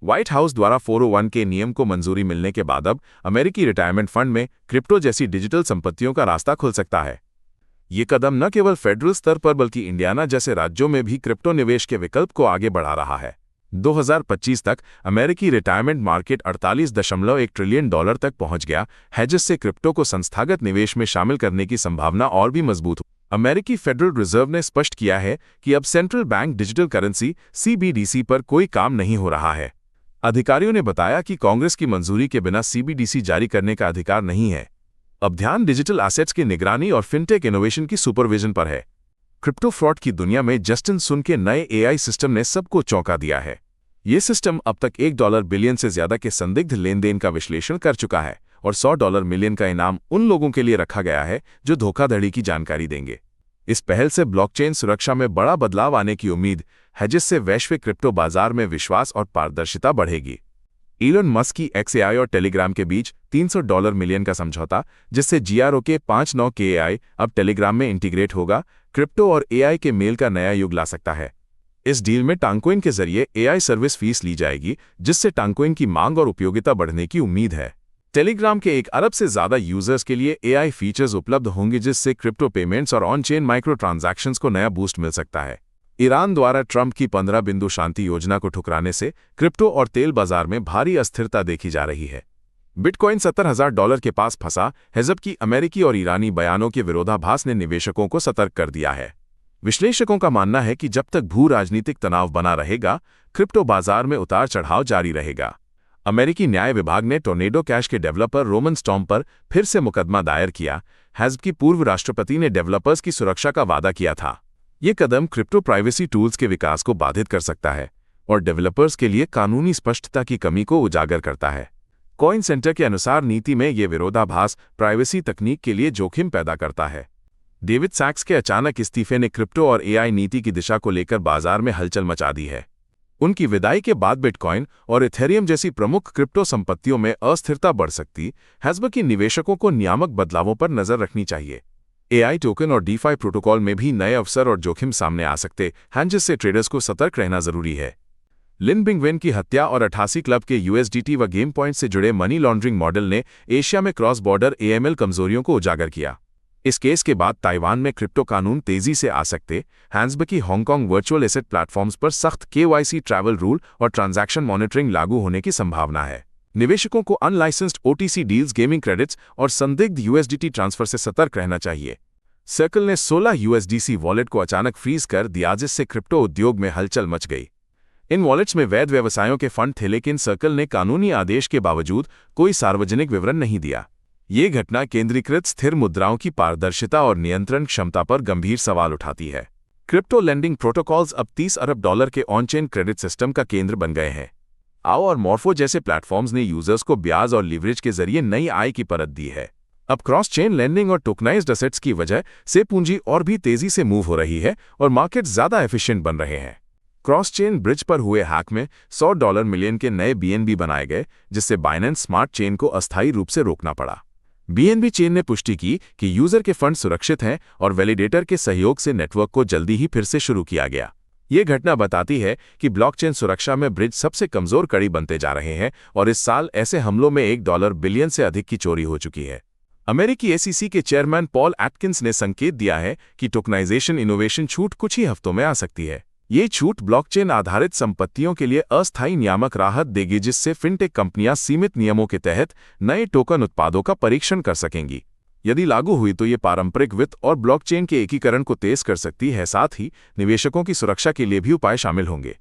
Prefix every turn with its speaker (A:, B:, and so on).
A: White house द्वारा 401 के नियम को मंजूरी मिलने के बाद अब अमेरिकी रिटायरमेंट फंड में क्रिप्टो जैसी डिजिटल संपत्तियों का रास्ता खुल सकता है। ये कदम न केवल फेडरल स्तर पर बल्कि इंडियाना जैसे राज्यों में भी क्रिप्टो निवेश के विकल्प को आगे बढ़ा रहा है। 2025 तक अमेरिकी रिटायरमेंट मार्केट 48.1 ट्रिलियन डॉलर तक पहुंच गया है, जिससे क्रिप्टो को संस्थागत निवेश में शामिल करने की संभावना और भी मजबूत हो। अमेरिकी फेडरल रिजर्व ने स्पष्ट किया है कि अब central bank digital currency (CBDC) पर कोई काम नहीं हो रहा है। अधिकारियों ने बताया कि कांग्रेस की मंजूरी के बिना CBDC जारी करने का अधिकार नहीं है। अब ध्यान डिजिटल एसेट्स की निगरानी और फिनटेक इनोवेशन की सुपरविजन पर है। क्रिप्टो फ्रॉड की दुनिया में जस्टिन सुन के नए AI सिस्टम ने सबको चौंका दिया है। ये सिस्टम अब तक $1 बिलियन से ज्यादा के संदिग्ध लेनदेन का विश्लेषण कर चुका है और $100 मिलियन का इनाम उन लोगों के लिए रखा गया है जो धोखाधड़ी की जानकारी देंगे। इस पहल से ब्लॉकचेन सुरक्षा में बड़ा बदलाव आने की उम्मीद है, जिससे वैश्विक क्रिप्टो बाजार में विश्वास और पारदर्शिता बढ़ेगी। इलोन मस्क की XAI और टेलीग्राम के बीच $300 मिलियन का समझौता, जिससे GROK 59 के AI अब टेलीग्राम में इंटीग्रेट होगा, क्रिप्टो और AI के मेल का नया युग ला सकता है। इस डील में टांगकोइन के जरिए AI सर्विस फीस ली जाएगी, जिससे टांगकोइन की मांग और उपयोगिता बढ़ने की उम्मीद है। टेलीग्राम के 1 अरब से ज्यादा यूजर्स के लिए AI फीचर्स उपलब्ध होंगे, जिससे क्रिप्टो पेमेंट्स और ऑन चेन माइक्रो ट्रांजैक्शंस को नया बूस्ट मिल सकता है। ईरान द्वारा ट्रंप की 15 बिंदु शांति योजना को ठुकराने से क्रिप्टो और तेल बाजार में भारी अस्थिरता देखी जा रही है। बिटकॉइन $70,000 के पास फंसा है, जबकि अमेरिकी और ईरानी बयानों के विरोधाभास ने निवेशकों को सतर्क कर दिया है। विश्लेषकों का मानना है कि जब तक भू राजनीतिक तनाव बना रहेगा, क्रिप्टो बाजार में उतार चढ़ाव जारी रहेगा। अमेरिकी न्याय विभाग ने टोर्नेडो कैश के डेवलपर रोमन स्टॉर्म पर फिर से मुकदमा दायर किया है, जबकि पूर्व राष्ट्रपति ने डेवलपर्स की सुरक्षा का वादा किया था। ये कदम क्रिप्टो प्राइवेसी टूल्स के विकास को बाधित कर सकता है और डेवलपर्स के लिए कानूनी स्पष्टता की कमी को उजागर करता है। कॉइन सेंटर के अनुसार नीति में ये विरोधाभास प्राइवेसी तकनीक के लिए जोखिम पैदा करता है। डेविड सैक्स के अचानक इस्तीफे ने क्रिप्टो और AI नीति की दिशा को लेकर बाजार में हलचल मचा दी है। उनकी विदाई के बाद बिटकॉइन और इथेरियम जैसी प्रमुख क्रिप्टो संपत्तियों में अस्थिरता बढ़ सकती है, जबकि निवेशकों को नियामक बदलावों पर नजर रखनी चाहिए। AI टोकन और DeFi प्रोटोकॉल में भी नए अवसर और जोखिम सामने आ सकते हैं, जिससे ट्रेडर्स को सतर्क रहना जरूरी है। लिन बिंगवेन की हत्या और 88 क्लब के USDT व गेम पॉइंट से जुड़े मनी लॉन्ड्रिंग मॉडल ने एशिया में क्रॉस बॉर्डर AML कमजोरियों को उजागर किया। इस केस के बाद ताइवान में क्रिप्टो कानून तेजी से आ सकते हैं, जबकि हांगकांग वर्चुअल एसेट प्लेटफॉर्म्स पर सख्त KYC ट्रैवल रूल और ट्रांजैक्शन मॉनिटरिंग लागू होने की संभावना है। निवेशकों को unlicensed OTC deals, gaming credits और संदिग्ध USDT ट्रांसफर से सतर्क रहना चाहिए। सर्कल ने 16 USDC वॉलेट को अचानक फ्रीज कर दिया, जिससे क्रिप्टो उद्योग में हलचल मच गई। इन वॉलेट्स में वैध व्यवसायों के फंड थे, लेकिन सर्कल ने कानूनी आदेश के बावजूद कोई सार्वजनिक विवरण नहीं दिया। ये घटना केंद्रीकृत स्थिर मुद्राओं की पारदर्शिता और नियंत्रण क्षमता पर गंभीर सवाल उठाती है। क्रिप्टो लेंडिंग प्रोटोकॉल्स अब $30 अरब के ऑन-चेन क्रेडिट सिस्टम का केंद्र बन गए हैं। आओ और मॉर्फो जैसे प्लेटफॉर्म्स ने यूजर्स को ब्याज और लीवरेज के जरिए नई आय की परत दी है। अब क्रॉस चेन लेंडिंग और टोकनाइज्ड एसेट्स की वजह से पूंजी और भी तेजी से मूव हो रही है और मार्केट ज्यादा एफिशिएंट बन रहे हैं। क्रॉस चेन ब्रिज पर हुए हैक में $100 मिलियन के नए BNB बनाए गए, जिससे बाइनेंस स्मार्ट चेन को अस्थायी रूप से रोकना पड़ा। BNB चेन ने पुष्टि की कि यूजर के फंड सुरक्षित हैं और वैलिडेटर के सहयोग से नेटवर्क को जल्दी ही फिर से शुरू किया गया। ये घटना बताती है कि ब्लॉकचेन सुरक्षा में ब्रिज सबसे कमजोर कड़ी बनते जा रहे हैं और इस साल ऐसे हमलों में $1 बिलियन से अधिक की चोरी हो चुकी है। अमेरिकी SEC के चेयरमैन पॉल एटकिंस ने संकेत दिया है कि टोकनाइजेशन इनोवेशन छूट कुछ ही हफ्तों में आ सकती है। ये छूट ब्लॉकचेन आधारित संपत्तियों के लिए अस्थायी नियामक राहत देगी, जिससे फिनटेक कंपनियां सीमित नियमों के तहत नए टोकन उत्पादों का परीक्षण कर सकेंगी। यदि लागू हुई तो ये पारंपरिक वित्त और ब्लॉकचेन के एकीकरण को तेज कर सकती है, साथ ही निवेशकों की सुरक्षा के लिए भी उपाय शामिल होंगे।